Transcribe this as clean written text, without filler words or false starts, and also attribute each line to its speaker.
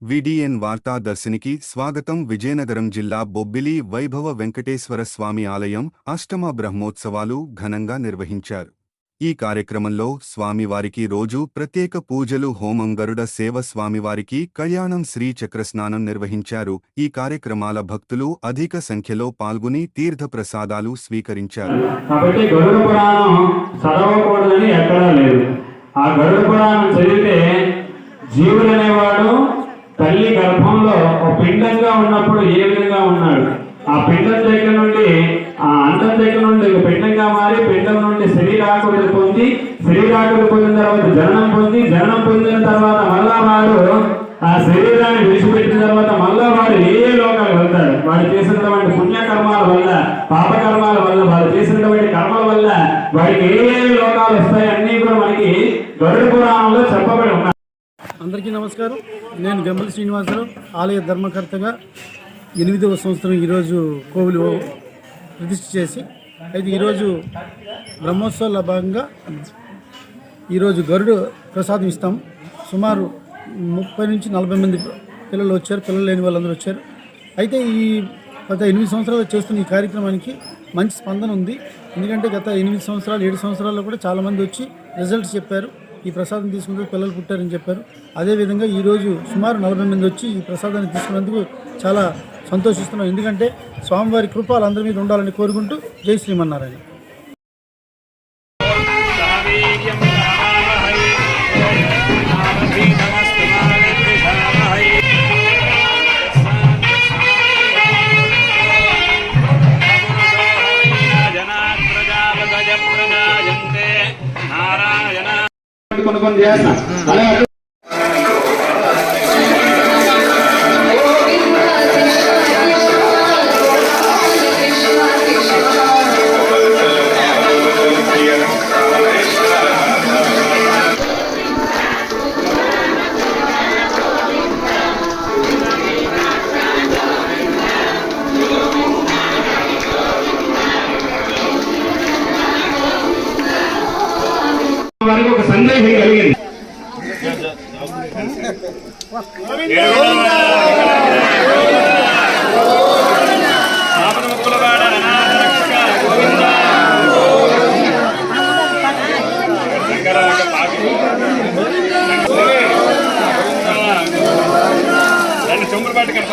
Speaker 1: విడిఎన్ వార్తా దర్శనికి స్వాగతం. విజయనగరం జిల్లా బొబ్బిలి వైభవ వెంకటేశ్వర స్వామి ఆలయం అష్టమ బ్రహ్మోత్సవాలు ఘనంగా నిర్వహించారు. ఈ కార్యక్రమంలో స్వామివారికి రోజు ప్రత్యేక పూజలు, హోమం, గరుడ సేవ, స్వామివారికి కళ్యాణం, శ్రీ చక్రస్నానం నిర్వహించారు. ఈ కార్యక్రమాల భక్తులు అధిక సంఖ్యలో పాల్గొని తీర్థ ప్రసాదాలు స్వీకరించారు.
Speaker 2: కాబట్టి గరుడ పురాణం చదవకూడదని ఎక్కడా లేదు. ఆ గరుడ పురాణం చదివితే జీవుడనేవాడు తల్లి గర్భంలో ఒక పిండంగా ఉన్నప్పుడు ఏ విధంగా ఉన్నాడు, ఆ పిండం దగ్గర నుండి ఆ అండం దగ్గర నుండి పిండంగా మారి పిండం నుండి శరీరాకృతి పొంది, శరీరాకృతి పొందిన తర్వాత జననం పొందిన తర్వాత మళ్ళా వాడు ఆ శరీరాన్ని విడిచిపెట్టిన తర్వాత మళ్ళా వాడు ఏ లోకాలు వెళ్తాడు. వాడు చేసినటువంటి పుణ్యకర్మాల వల్ల, పాపకర్మాల వల్ల, వాడు చేసినటువంటి కర్మల వల్ల వాడికి ఏ లోకాలు వస్తాయి అన్నీ కూడా మనకి గరుడ పురాణంలో చెప్పబడి ఉన్నాయి.
Speaker 3: అందరికీ నమస్కారం. నేను గంబలి శ్రీనివాసరావు, ఆలయ ధర్మకర్తగా 8వ సంవత్సరం ఈరోజు కోవిలు ప్రతిష్ఠ చేసి, అయితే ఈరోజు బ్రహ్మోత్సవాల భాగంగా ఈరోజు గరుడు ప్రసాదం ఇస్తాం. సుమారు 30 నుంచి 40 మంది పిల్లలు వచ్చారు, పిల్లలు లేని వాళ్ళందరూ వచ్చారు. అయితే ఈ గత 8 సంవత్సరాలు చేస్తున్న ఈ కార్యక్రమానికి మంచి స్పందన ఉంది. ఎందుకంటే గత 8 సంవత్సరాలు 7 సంవత్సరాల్లో కూడా చాలామంది వచ్చి రిజల్ట్స్ చెప్పారు. ఈ ప్రసాదం తీసుకుంటే పిల్లలు పుట్టారని చెప్పారు. అదేవిధంగా ఈరోజు సుమారు 40 మంది వచ్చి ఈ ప్రసాదాన్ని తీసుకున్నందుకు చాలా సంతోషిస్తున్నాం. ఎందుకంటే స్వామివారి కృపలు అందరి మీద ఉండాలని కోరుకుంటూ జై శ్రీమన్నారాయణ.
Speaker 2: కొన్ని చేస్తా అలాగే వారికి ఒక సందేహం కలిగింది. చెంబులు పట్టుకెళ్ళి